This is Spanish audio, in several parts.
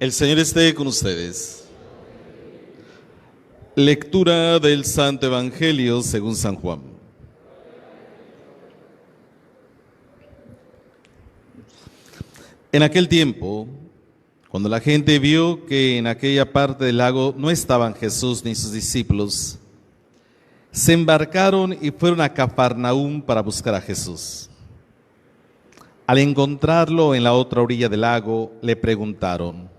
El Señor esté con ustedes. Lectura del Santo Evangelio según San Juan. En aquel tiempo, cuando la gente vio que en aquella parte del lago no estaban Jesús ni sus discípulos, se embarcaron y fueron a Cafarnaúm para buscar a Jesús. Al encontrarlo en la otra orilla del lago, le preguntaron: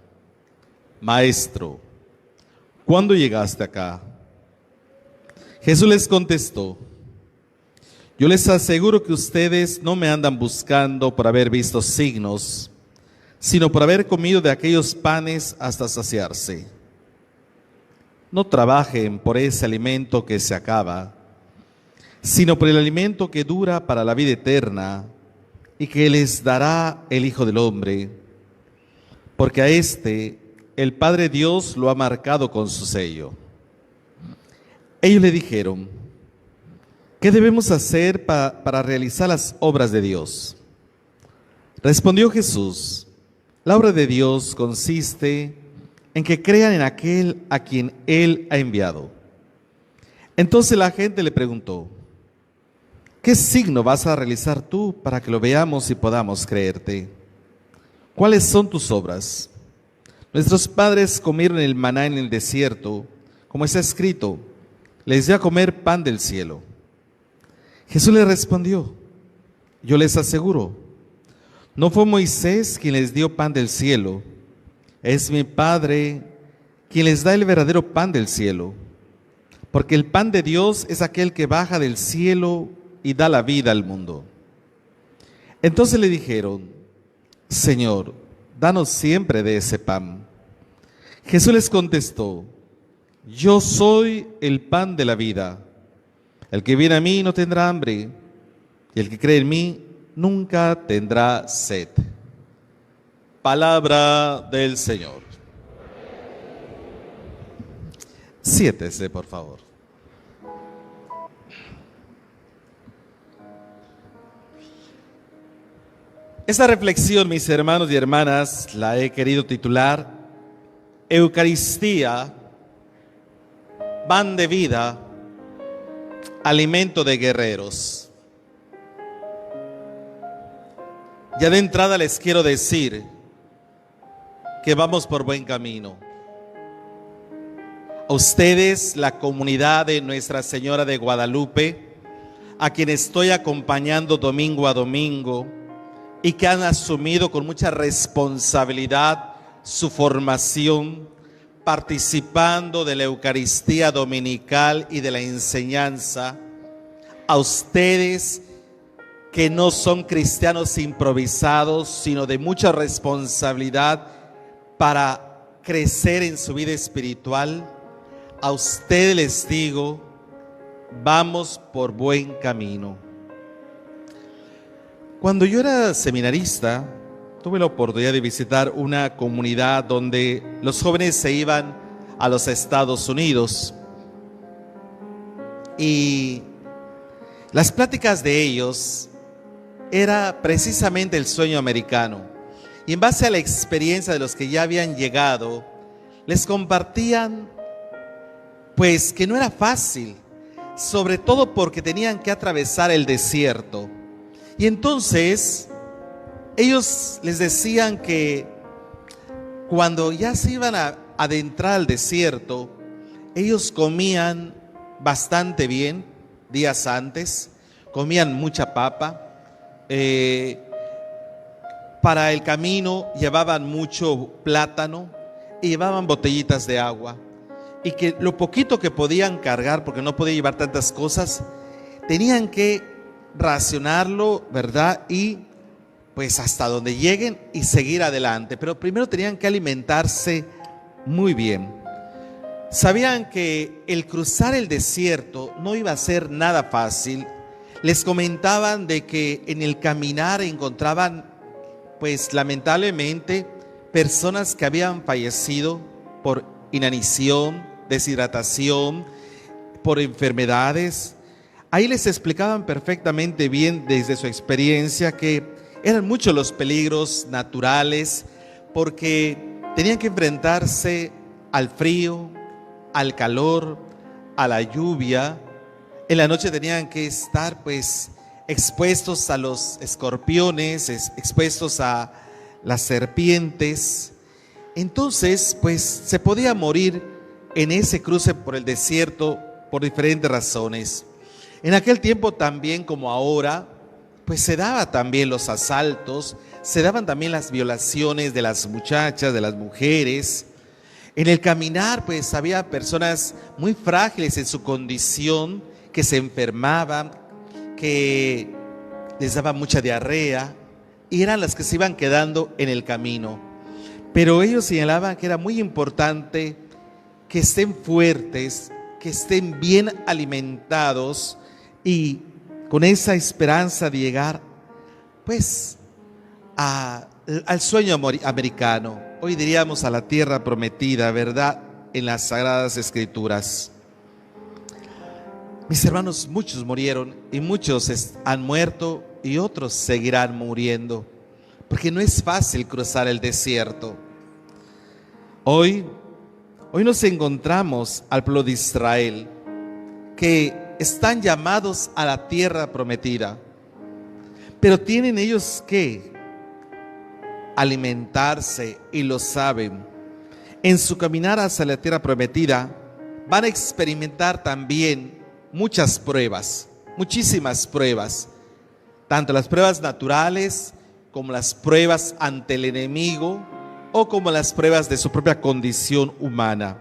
Maestro, ¿cuándo llegaste acá? Jesús les contestó: Yo les aseguro que ustedes no me andan buscando por haber visto signos, sino por haber comido de aquellos panes hasta saciarse. No trabajen por ese alimento que se acaba, sino por el alimento que dura para la vida eterna y que les dará el Hijo del Hombre, porque a este el Padre Dios lo ha marcado con su sello. Ellos le dijeron: ¿qué debemos hacer para realizar las obras de Dios? Respondió Jesús: la obra de Dios consiste en que crean en aquel a quien Él ha enviado. Entonces la gente le preguntó: ¿qué signo vas a realizar tú para que lo veamos y podamos creerte? ¿Cuáles son tus obras? Nuestros padres comieron el maná en el desierto, como está escrito: les dio a comer pan del cielo. Jesús le respondió: yo les aseguro, no fue Moisés quien les dio pan del cielo, es mi Padre quien les da el verdadero pan del cielo, porque el pan de Dios es aquel que baja del cielo y da la vida al mundo. Entonces le dijeron: Señor, danos siempre de ese pan. Jesús les contestó: yo soy el pan de la vida. El que viene a mí no tendrá hambre, y el que cree en mí nunca tendrá sed. Palabra del Señor. Siéntese, por favor. Esta reflexión, mis hermanos y hermanas, la he querido titular Eucaristía, pan de vida, alimento de guerreros. Ya de entrada les quiero decir que vamos por buen camino. A ustedes, la comunidad de Nuestra Señora de Guadalupe, a quien estoy acompañando domingo a domingo y que han asumido con mucha responsabilidad su formación, participando de la Eucaristía dominical y de la enseñanza, a ustedes que no son cristianos improvisados, sino de mucha responsabilidad para crecer en su vida espiritual, a ustedes les digo, vamos por buen camino. Cuando yo era seminarista, tuve la oportunidad de visitar una comunidad donde los jóvenes se iban a los Estados Unidos y las pláticas de ellos era precisamente el sueño americano. Y en base a la experiencia de los que ya habían llegado, les compartían pues que no era fácil, sobre todo porque tenían que atravesar el desierto. Y entonces ellos les decían que cuando ya se iban a adentrar al desierto, ellos comían bastante bien días antes, comían mucha papa, para el camino llevaban mucho plátano y llevaban botellitas de agua, y que lo poquito que podían cargar, porque no podían llevar tantas cosas, tenían que racionarlo, ¿verdad? Y pues hasta donde lleguen y seguir adelante. Pero primero tenían que alimentarse muy bien. Sabían que el cruzar el desierto no iba a ser nada fácil. Les comentaban de que en el caminar encontraban, pues lamentablemente, personas que habían fallecido por inanición, deshidratación, por enfermedades. Ahí les explicaban perfectamente bien desde su experiencia que eran muchos los peligros naturales, porque tenían que enfrentarse al frío, al calor, a la lluvia. En la noche tenían que estar pues expuestos a los escorpiones, expuestos a las serpientes. Entonces pues se podía morir en ese cruce por el desierto por diferentes razones. En aquel tiempo también como ahora, pues se daban también los asaltos, se daban también las violaciones de las muchachas, de las mujeres. En el caminar pues había personas muy frágiles en su condición, que se enfermaban, que les daba mucha diarrea y eran las que se iban quedando en el camino. Pero ellos señalaban que era muy importante que estén fuertes, que estén bien alimentados y con esa esperanza de llegar pues al sueño americano. Hoy diríamos a la tierra prometida, ¿verdad? En las Sagradas Escrituras. Mis hermanos, muchos murieron y muchos han muerto y otros seguirán muriendo, porque no es fácil cruzar el desierto. Hoy nos encontramos al pueblo de Israel, que están llamados a la tierra prometida, pero tienen ellos que alimentarse y lo saben. En su caminar hacia la tierra prometida van a experimentar también muchas pruebas, muchísimas pruebas, tanto las pruebas naturales como las pruebas ante el enemigo o como las pruebas de su propia condición humana.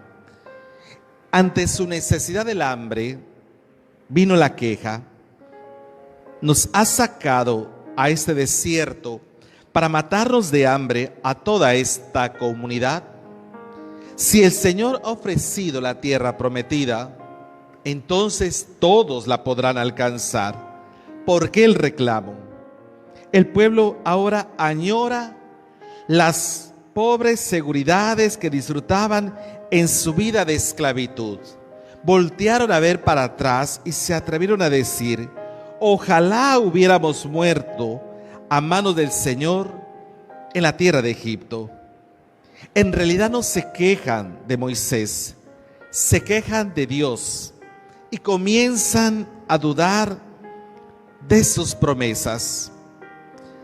Ante su necesidad del hambre vino la queja. Nos ha sacado a este desierto para matarnos de hambre a toda esta comunidad. Si el Señor ha ofrecido la tierra prometida, entonces todos la podrán alcanzar. ¿Por qué el reclamo? El pueblo ahora añora las pobres seguridades que disfrutaban en su vida de esclavitud. Voltearon a ver para atrás y se atrevieron a decir: ojalá hubiéramos muerto a manos del Señor en la tierra de Egipto. En realidad no se quejan de Moisés, se quejan de Dios y comienzan a dudar de sus promesas.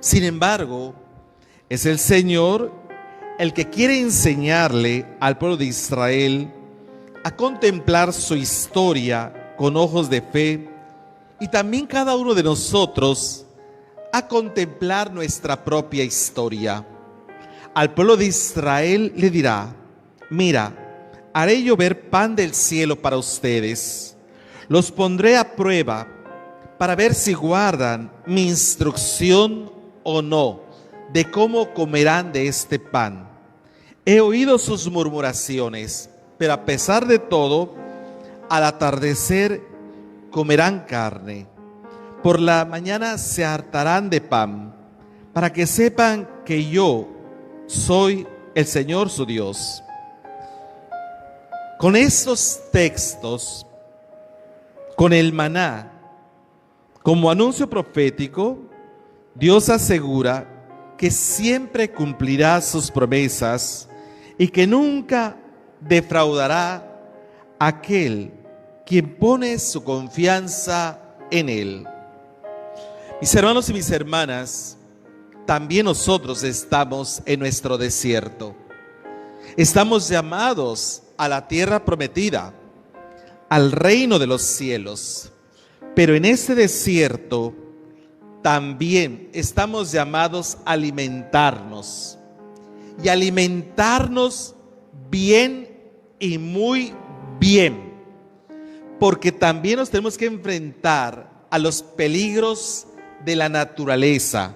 Sin embargo, es el Señor el que quiere enseñarle al pueblo de Israel a contemplar su historia con ojos de fe, y también cada uno de nosotros a contemplar nuestra propia historia. Al pueblo de Israel le dirá: mira, haré llover pan del cielo para ustedes, los pondré a prueba para ver si guardan mi instrucción o no, de cómo comerán de este pan. He oído sus murmuraciones, pero a pesar de todo, al atardecer comerán carne. Por la mañana se hartarán de pan, para que sepan que yo soy el Señor su Dios. Con estos textos, con el maná, como anuncio profético, Dios asegura que siempre cumplirá sus promesas y que nunca defraudará a aquel quien pone su confianza en Él. Mis hermanos y mis hermanas, también nosotros estamos en nuestro desierto. Estamos llamados a la tierra prometida, al reino de los cielos. Pero en este desierto también estamos llamados a alimentarnos. Y alimentarnos bien y muy bien. Porque también nos tenemos que enfrentar a los peligros de la naturaleza,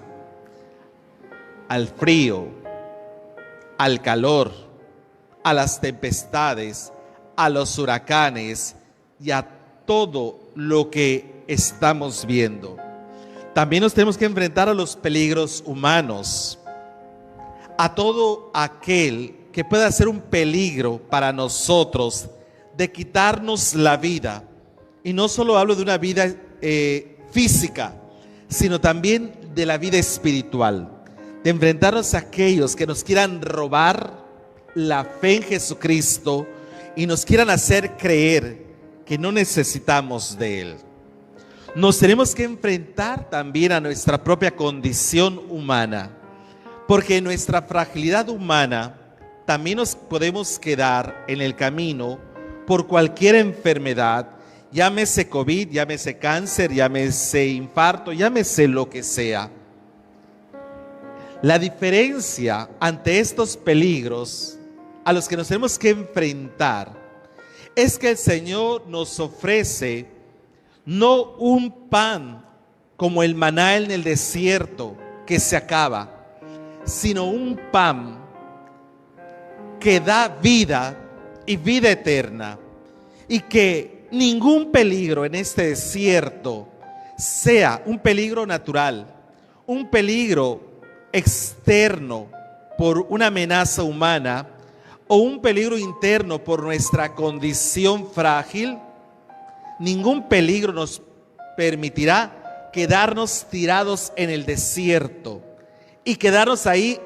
al frío, al calor, a las tempestades, a los huracanes y a todo lo que estamos viendo. También nos tenemos que enfrentar a los peligros humanos, a todo aquel que pueda ser un peligro para nosotros de quitarnos la vida. Y no solo hablo de una vida física, sino también de la vida espiritual, de enfrentarnos a aquellos que nos quieran robar la fe en Jesucristo y nos quieran hacer creer que no necesitamos de Él. Nos tenemos que enfrentar también a nuestra propia condición humana, porque en nuestra fragilidad humana también nos podemos quedar en el camino por cualquier enfermedad, llámese COVID, llámese cáncer, llámese infarto, llámese lo que sea. La diferencia ante estos peligros a los que nos tenemos que enfrentar es que el Señor nos ofrece no un pan como el maná en el desierto que se acaba, sino un pan que da vida y vida eterna, y que ningún peligro en este desierto, sea un peligro natural, un peligro externo por una amenaza humana o un peligro interno por nuestra condición frágil, ningún peligro nos permitirá quedarnos tirados en el desierto y quedarnos ahí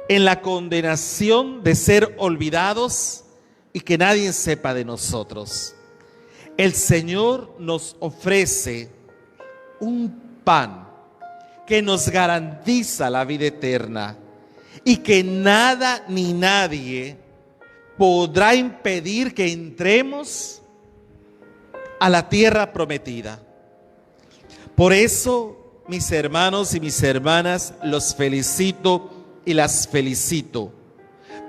en la condenación de ser olvidados y que nadie sepa de nosotros. El Señor nos ofrece un pan que nos garantiza la vida eterna y que nada ni nadie podrá impedir que entremos a la tierra prometida. Por eso, mis hermanos y mis hermanas, los felicito y las felicito,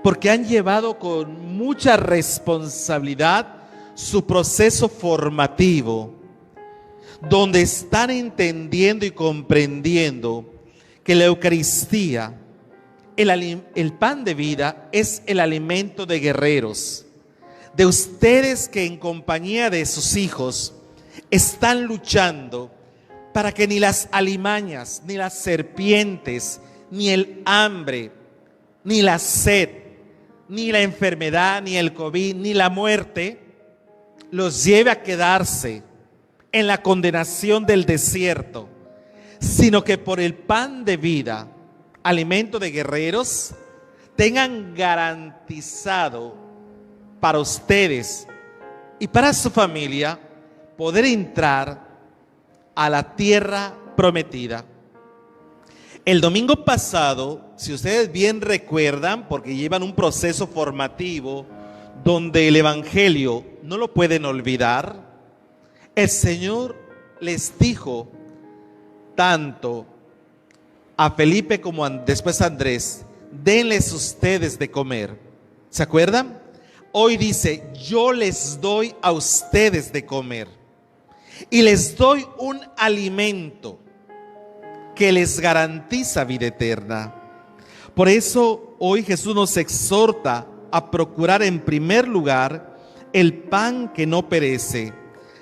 porque han llevado con mucha responsabilidad su proceso formativo, donde están entendiendo y comprendiendo que la Eucaristía, el pan de vida, es el alimento de guerreros, de ustedes que en compañía de sus hijos están luchando para que ni las alimañas, ni las serpientes, ni el hambre, ni la sed, ni la enfermedad, ni el COVID, ni la muerte los lleve a quedarse en la condenación del desierto, sino que por el pan de vida, alimento de guerreros, tengan garantizado para ustedes y para su familia poder entrar a la tierra prometida. El domingo pasado, si ustedes bien recuerdan, porque llevan un proceso formativo donde el Evangelio no lo pueden olvidar, el Señor les dijo tanto a Felipe como después a Andrés: denles ustedes de comer. ¿Se acuerdan? Hoy dice: yo les doy a ustedes de comer y les doy un alimento que les garantiza vida eterna. Por eso hoy Jesús nos exhorta a procurar en primer lugar el pan que no perece,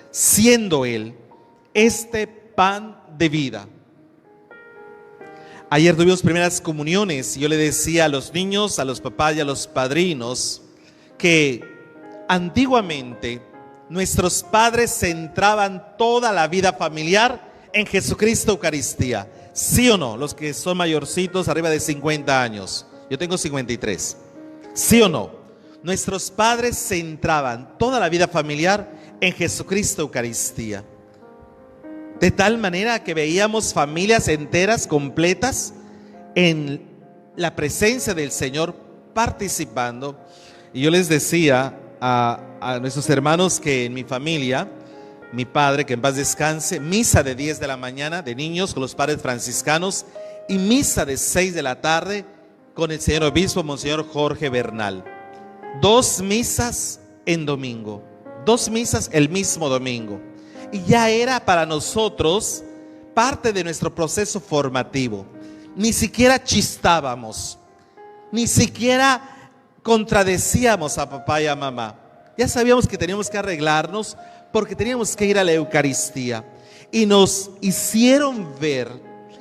siendo Él este pan de vida. Ayer tuvimos primeras comuniones y yo le decía a los niños, a los papás y a los padrinos que antiguamente nuestros padres centraban toda la vida familiar en Jesucristo Eucaristía. ¿Sí o no? Los que son mayorcitos, arriba de 50 años. Yo tengo 53. ¿Sí o no? Nuestros padres centraban toda la vida familiar en Jesucristo Eucaristía. De tal manera que veíamos familias enteras, completas, en la presencia del Señor participando. Y yo les decía a nuestros hermanos que en mi familia, mi padre, que en paz descanse, misa de 10 de la mañana de niños con los padres franciscanos y misa de 6 de la tarde con el señor obispo, monseñor Jorge Bernal. 2 misas en domingo, 2 misas el mismo domingo. Y ya era para nosotros parte de nuestro proceso formativo. Ni siquiera chistábamos, ni siquiera contradecíamos a papá y a mamá. Ya sabíamos que teníamos que arreglarnos porque teníamos que ir a la Eucaristía. Y nos hicieron ver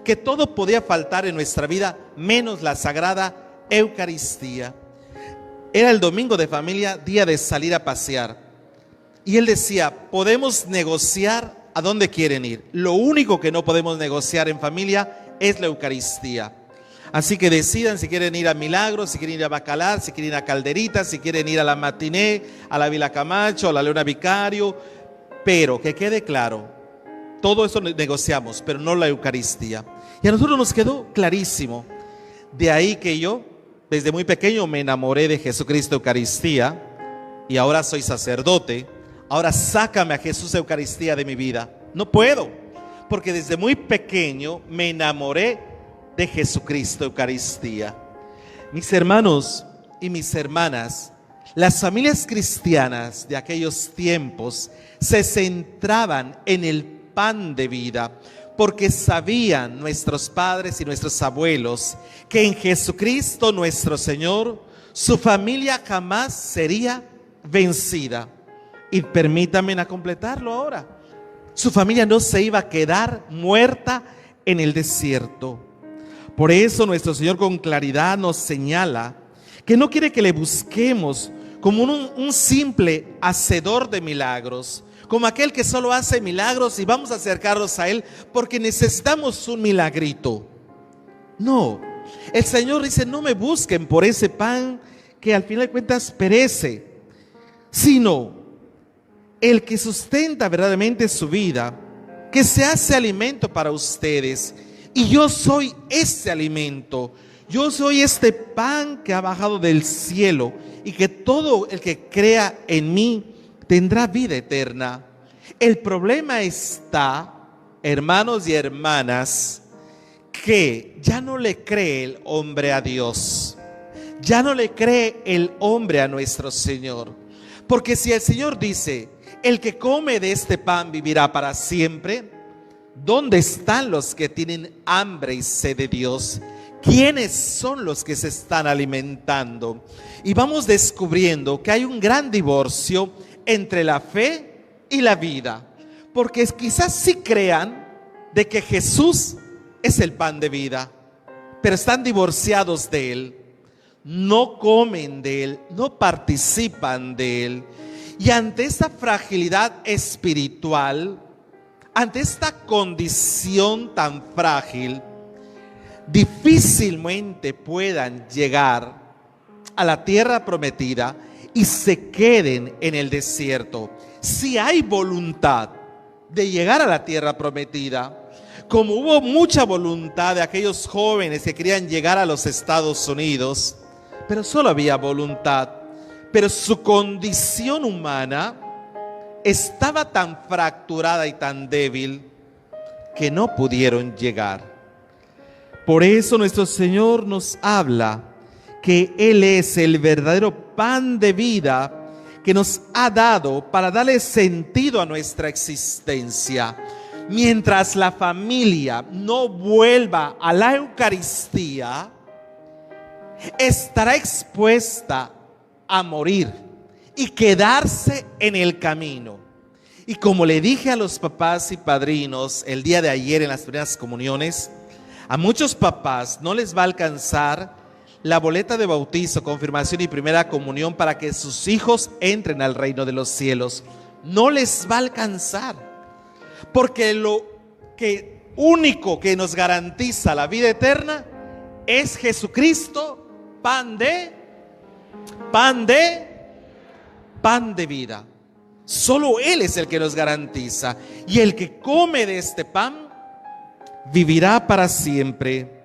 que todo podía faltar en nuestra vida menos la Sagrada Eucaristía. Era el domingo de familia, día de salir a pasear. Y él decía: podemos negociar a dónde quieren ir. Lo único que no podemos negociar en familia es la Eucaristía. Así que decidan si quieren ir a Milagros, si quieren ir a Bacalar, si quieren ir a Calderita, si quieren ir a la Matiné, a la Vila Camacho, a la Leona Vicario. Pero que quede claro, todo eso negociamos, pero no la Eucaristía. Y a nosotros nos quedó clarísimo. De ahí que yo, desde muy pequeño, me enamoré de Jesucristo Eucaristía y ahora soy sacerdote. Ahora sácame a Jesús Eucaristía de mi vida. No puedo, porque desde muy pequeño me enamoré de Jesucristo Eucaristía. Mis hermanos y mis hermanas, las familias cristianas de aquellos tiempos se centraban en el pan de vida, porque sabían nuestros padres y nuestros abuelos que en Jesucristo nuestro Señor su familia jamás sería vencida. Y permítanme a completarlo ahora. Su familia no se iba a quedar muerta en el desierto. Por eso nuestro Señor con claridad nos señala que no quiere que le busquemos como un simple hacedor de milagros, como aquel que solo hace milagros y vamos a acercarnos a Él porque necesitamos un milagrito. No, el Señor dice: no me busquen por ese pan que al final de cuentas perece, sino el que sustenta verdaderamente su vida, que se hace alimento para ustedes. Y yo soy ese alimento, yo soy este pan que ha bajado del cielo, y que todo el que crea en mí tendrá vida eterna. El problema está, hermanos y hermanas, que ya no le cree el hombre a Dios, ya no le cree el hombre a nuestro Señor. Porque si el Señor dice: el que come de este pan vivirá para siempre, ¿dónde están los que tienen hambre y sed de Dios? ¿Quiénes son los que se están alimentando? Y vamos descubriendo que hay un gran divorcio entre la fe y la vida, porque quizás sí crean de que Jesús es el pan de vida, pero están divorciados de Él, no comen de Él, no participan de Él. Y ante esta fragilidad espiritual, ante esta condición tan frágil, difícilmente puedan llegar a la tierra prometida y se queden en el desierto. Si hay voluntad de llegar a la tierra prometida, como hubo mucha voluntad de aquellos jóvenes que querían llegar a los Estados Unidos, pero solo había voluntad, pero su condición humana estaba tan fracturada y tan débil que no pudieron llegar. Por eso nuestro Señor nos habla que Él es el verdadero pan de vida que nos ha dado para darle sentido a nuestra existencia. Mientras la familia no vuelva a la Eucaristía, estará expuesta a morir y quedarse en el camino. Y como le dije a los papás y padrinos el día de ayer en las primeras comuniones, a muchos papás no les va a alcanzar la boleta de bautizo, confirmación y primera comunión para que sus hijos entren al reino de los cielos. No les va a alcanzar, porque lo único que nos garantiza la vida eterna es Jesucristo, pan de vida. Solo Él es el que nos garantiza, y el que come de este pan vivirá para siempre.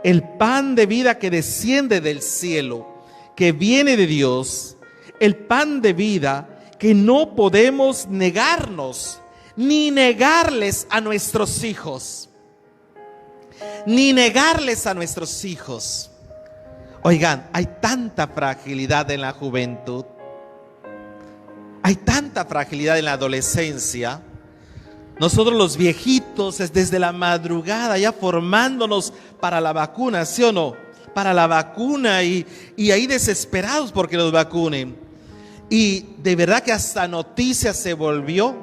El pan de vida que desciende del cielo, que viene de Dios, el pan de vida que no podemos negarnos, ni negarles a nuestros hijos, ni negarles a nuestros hijos. Oigan, hay tanta fragilidad en la juventud, hay tanta fragilidad en la adolescencia. Nosotros los viejitos desde la madrugada ya formándonos para la vacuna, ¿sí o no? Para la vacuna y ahí desesperados porque los vacunen. Y de verdad que hasta noticia se volvió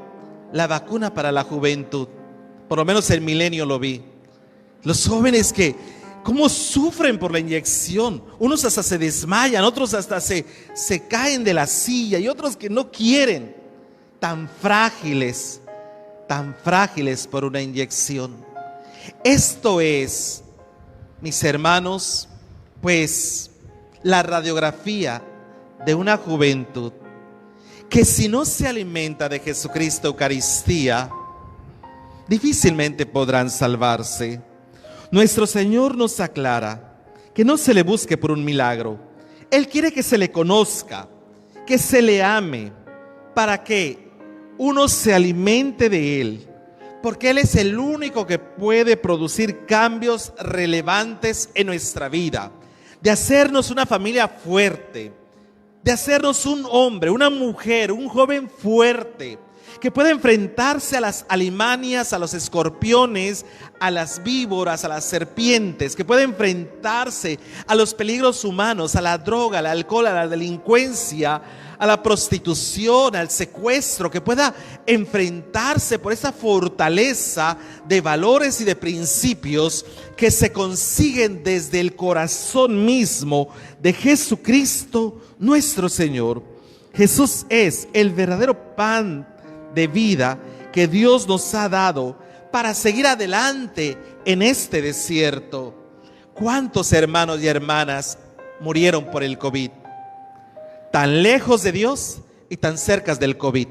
la vacuna para la juventud. Por lo menos el Milenio lo vi. Los jóvenes que cómo sufren por la inyección. Unos hasta se desmayan, otros hasta se caen de la silla y otros que no quieren. Tan frágiles por una inyección. Esto es mis hermanos, pues la radiografía de una juventud que si no se alimenta de Jesucristo Eucaristía, difícilmente podrán salvarse. Nuestro Señor nos aclara que no se le busque por un milagro. Él quiere que se le conozca, que se le ame, para que uno se alimente de Él, porque Él es el único que puede producir cambios relevantes en nuestra vida, de hacernos una familia fuerte, de hacernos un hombre, una mujer, un joven fuerte, que pueda enfrentarse a las alimañas, a los escorpiones, a las víboras, a las serpientes, que pueda enfrentarse a los peligros humanos, a la droga, al alcohol, a la delincuencia, a la prostitución, al secuestro, que pueda enfrentarse por esa fortaleza de valores y de principios que se consiguen desde el corazón mismo de Jesucristo nuestro Señor. Jesús es el verdadero pan de vida que Dios nos ha dado para seguir adelante en este desierto. ¿Cuántos hermanos y hermanas murieron por el COVID? Tan lejos de Dios y tan cerca del COVID.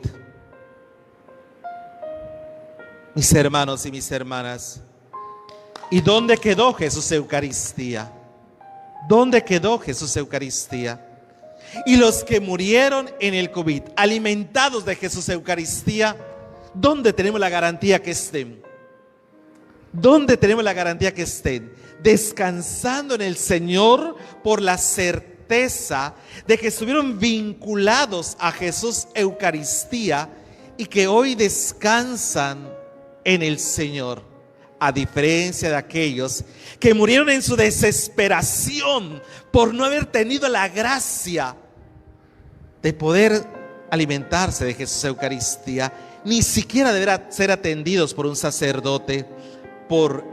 Mis hermanos y mis hermanas, ¿y dónde quedó Jesús Eucaristía? ¿Dónde quedó Jesús Eucaristía? Y los que murieron en el COVID, alimentados de Jesús Eucaristía, ¿dónde tenemos la garantía que estén? ¿Dónde tenemos la garantía que estén? Descansando en el Señor por la certeza de que estuvieron vinculados a Jesús Eucaristía y que hoy descansan en el Señor, a diferencia de aquellos que murieron en su desesperación por no haber tenido la gracia de poder alimentarse de Jesús Eucaristía, ni siquiera deberá ser atendidos por un sacerdote por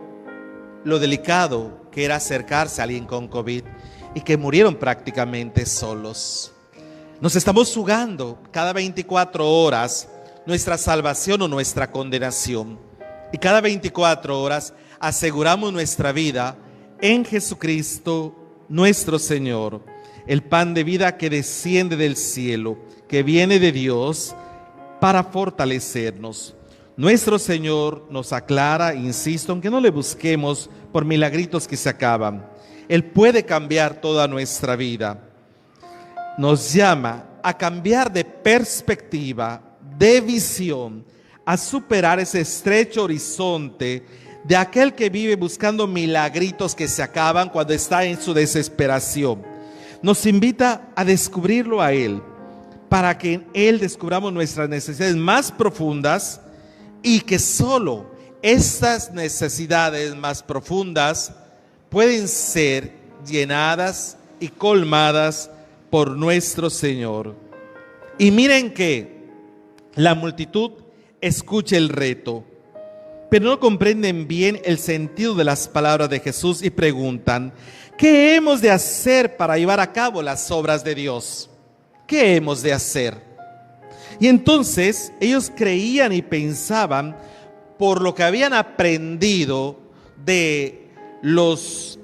lo delicado que era acercarse a alguien con COVID, y que murieron prácticamente solos. Nos estamos jugando cada 24 horas nuestra salvación o nuestra condenación, y cada 24 horas aseguramos nuestra vida en Jesucristo nuestro Señor, el pan de vida que desciende del cielo, que viene de Dios para fortalecernos. Nuestro Señor nos aclara, insisto, en que no le busquemos por milagritos que se acaban. Él puede cambiar toda nuestra vida. Nos llama a cambiar de perspectiva, de visión, a superar ese estrecho horizonte de aquel que vive buscando milagritos que se acaban cuando está en su desesperación. Nos invita a descubrirlo a Él, para que en Él descubramos nuestras necesidades más profundas, y que solo estas necesidades más profundas pueden ser llenadas y colmadas por nuestro Señor. Y miren que la multitud escucha el reto, pero no comprenden bien el sentido de las palabras de Jesús y preguntan: ¿qué hemos de hacer para llevar a cabo las obras de Dios? ¿Qué hemos de hacer? Y entonces ellos creían y pensaban, por lo que habían aprendido de los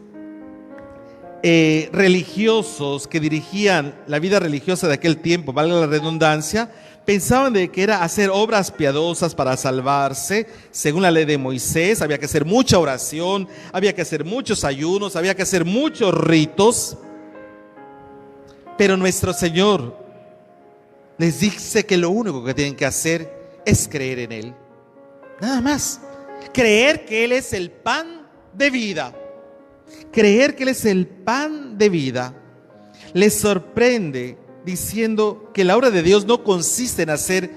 religiosos que dirigían la vida religiosa de aquel tiempo, valga la redundancia, pensaban de que era hacer obras piadosas para salvarse. Según la ley de Moisés, había que hacer mucha oración, había que hacer muchos ayunos, había que hacer muchos ritos. Pero nuestro Señor les dice que lo único que tienen que hacer es creer en Él. Nada más. Creer que Él es el pan de vida. Creer que Él es el pan de vida. Les sorprende diciendo que la obra de Dios no consiste en hacer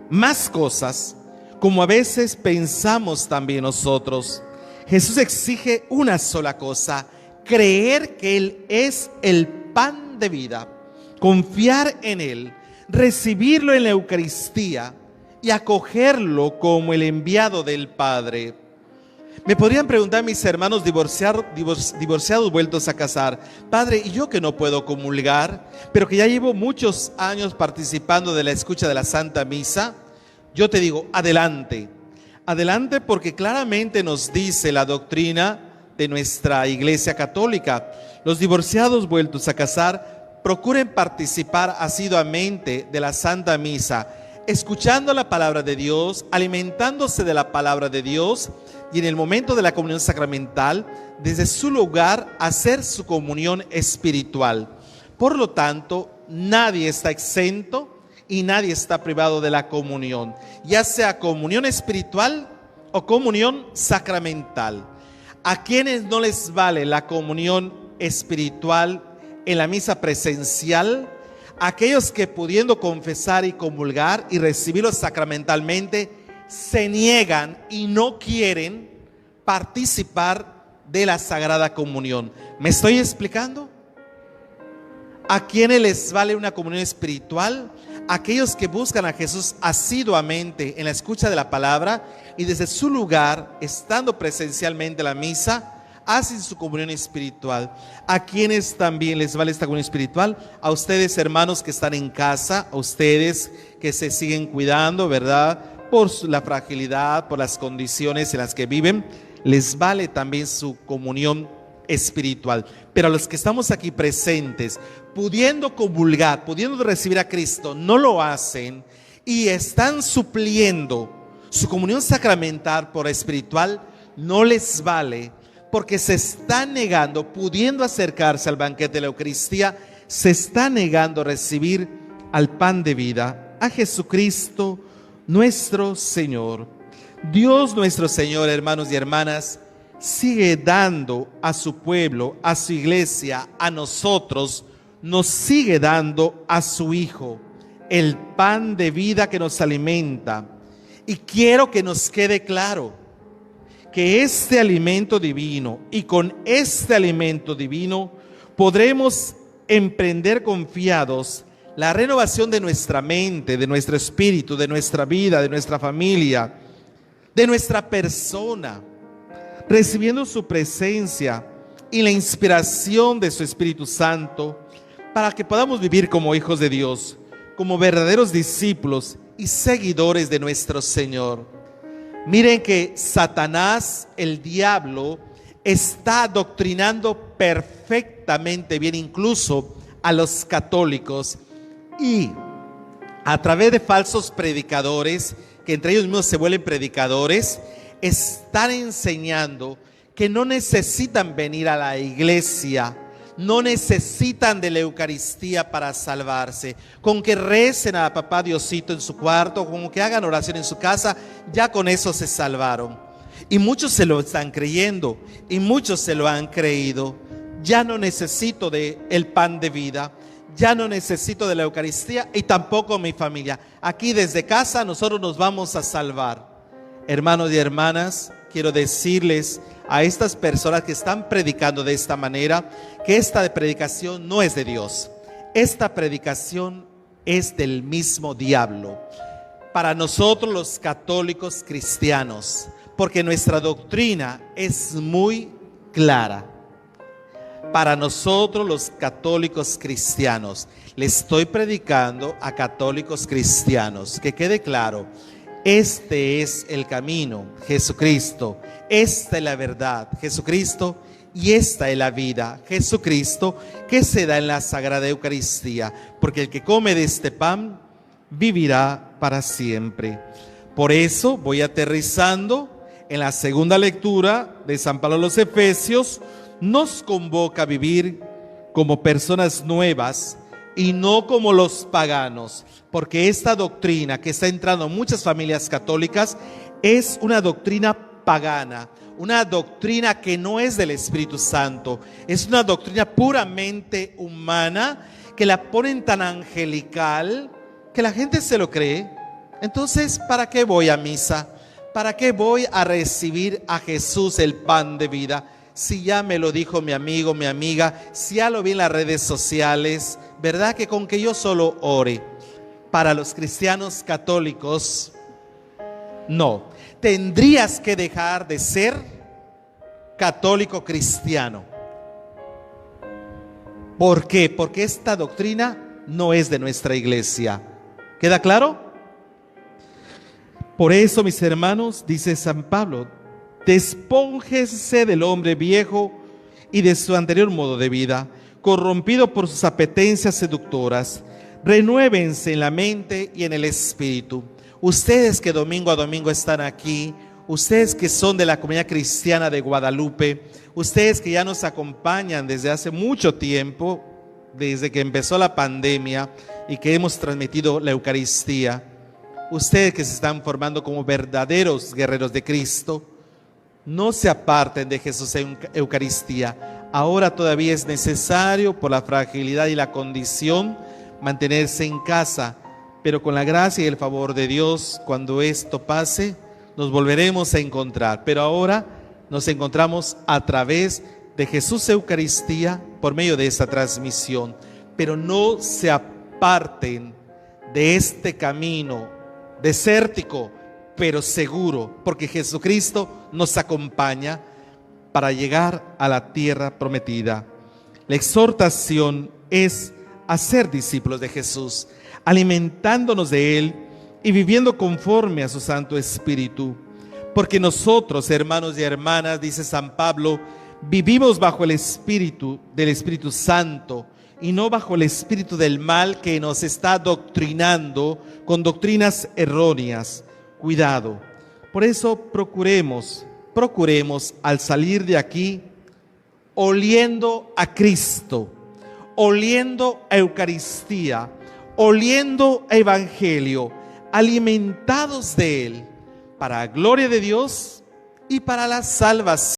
más cosas, como a veces pensamos también nosotros. Jesús exige una sola cosa: creer que Él es el pan de vida, confiar en Él, recibirlo en la Eucaristía y acogerlo como el enviado del Padre. Me podrían preguntar mis hermanos divorciados vueltos a casar: Padre, ¿y yo que no puedo comulgar, pero que ya llevo muchos años participando de la escucha de la Santa Misa? Yo te digo, adelante, adelante, porque claramente nos dice la doctrina de nuestra Iglesia Católica. Los divorciados vueltos a casar procuren participar asiduamente de la Santa Misa, escuchando la palabra de Dios, alimentándose de la palabra de Dios y en el momento de la comunión sacramental, desde su lugar, hacer su comunión espiritual. Por lo tanto, nadie está exento y nadie está privado de la comunión, ya sea comunión espiritual o comunión sacramental. A quienes no les vale la comunión espiritual en la misa presencial, aquellos que pudiendo confesar y comulgar y recibirlo sacramentalmente, se niegan y no quieren participar de la Sagrada Comunión. ¿Me estoy explicando? ¿A quienes les vale una comunión espiritual? Aquellos que buscan a Jesús asiduamente en la escucha de la palabra y desde su lugar, estando presencialmente en la misa, hacen su comunión espiritual. ¿A quienes también les vale esta comunión espiritual? A ustedes, hermanos que están en casa, a ustedes que se siguen cuidando, ¿verdad? Por la fragilidad, por las condiciones en las que viven, les vale también su comunión espiritual. Pero a los que estamos aquí presentes, pudiendo comulgar, pudiendo recibir a Cristo, no lo hacen y están supliendo su comunión sacramental por espiritual, no les vale, porque se están negando, pudiendo acercarse al banquete de la Eucaristía, se está negando a recibir al pan de vida, a Jesucristo nuestro Señor. Dios nuestro Señor, hermanos y hermanas, sigue dando a su pueblo, a su iglesia, a nosotros, nos sigue dando a su Hijo, el pan de vida que nos alimenta. Y quiero que nos quede claro que este alimento divino, y con este alimento divino podremos emprender confiados la renovación de nuestra mente, de nuestro espíritu, de nuestra vida, de nuestra familia, de nuestra persona, recibiendo su presencia y la inspiración de su Espíritu Santo, para que podamos vivir como hijos de Dios, como verdaderos discípulos y seguidores de nuestro Señor. Miren que Satanás, el diablo, está adoctrinando perfectamente bien incluso a los católicos, y a través de falsos predicadores, que entre ellos mismos se vuelven predicadores, están enseñando que no necesitan venir a la iglesia, no necesitan de la Eucaristía para salvarse. Con que recen a papá Diosito en su cuarto, con que hagan oración en su casa, ya con eso se salvaron. Y muchos se lo están creyendo, y muchos se lo han creído. Ya no necesito del pan de vida, ya no necesito de la Eucaristía, y tampoco mi familia. Aquí desde casa nosotros nos vamos a salvar. Hermanos y hermanas, quiero decirles a estas personas que están predicando de esta manera, que esta predicación no es de Dios. Esta predicación es del mismo diablo. Para nosotros los católicos cristianos, porque nuestra doctrina es muy clara. Para nosotros los católicos cristianos, le estoy predicando a católicos cristianos, que quede claro. Este es el camino, Jesucristo. Esta es la verdad, Jesucristo. Y esta es la vida, Jesucristo, que se da en la Sagrada Eucaristía. Porque el que come de este pan vivirá para siempre. Por eso voy aterrizando en la segunda lectura de San Pablo a los Efesios. Nos convoca a vivir como personas nuevas y no como los paganos, porque esta doctrina que está entrando en muchas familias católicas es una doctrina pagana, una doctrina que no es del Espíritu Santo, es una doctrina puramente humana, que la ponen tan angelical que la gente se lo cree. Entonces, ¿para qué voy a misa? ¿Para qué voy a recibir a Jesús, el pan de vida? Si ya me lo dijo mi amigo, mi amiga, si ya lo vi en las redes sociales, ¿verdad? Que con que yo solo ore. Para los cristianos católicos, no. Tendrías que dejar de ser católico cristiano. ¿Por qué? Porque esta doctrina no es de nuestra iglesia. ¿Queda claro? Por eso, mis hermanos, dice San Pablo, Despónjense del hombre viejo y de su anterior modo de vida, corrompido por sus apetencias seductoras. Renuévense en la mente y en el espíritu. Ustedes que domingo a domingo están aquí, ustedes que son de la comunidad cristiana de Guadalupe, ustedes que ya nos acompañan desde hace mucho tiempo, desde que empezó la pandemia y que hemos transmitido la Eucaristía, ustedes que se están formando como verdaderos guerreros de Cristo, no se aparten de Jesús en Eucaristía. Ahora todavía es necesario, por la fragilidad y la condición, mantenerse en casa, pero con la gracia y el favor de Dios, cuando esto pase, nos volveremos a encontrar. Pero ahora nos encontramos a través de Jesús Eucaristía por medio de esta transmisión. Pero no se aparten de este camino desértico, pero seguro, porque Jesucristo nos acompaña para llegar a la tierra prometida. La exhortación es a ser discípulos de Jesús, alimentándonos de Él y viviendo conforme a su Santo Espíritu. Porque nosotros, hermanos y hermanas, dice San Pablo, vivimos bajo el Espíritu del Espíritu Santo y no bajo el espíritu del mal que nos está doctrinando con doctrinas erróneas. Cuidado. Por eso procuremos al salir de aquí oliendo a Cristo, oliendo a Eucaristía, oliendo a Evangelio, alimentados de Él, para gloria de Dios y para la salvación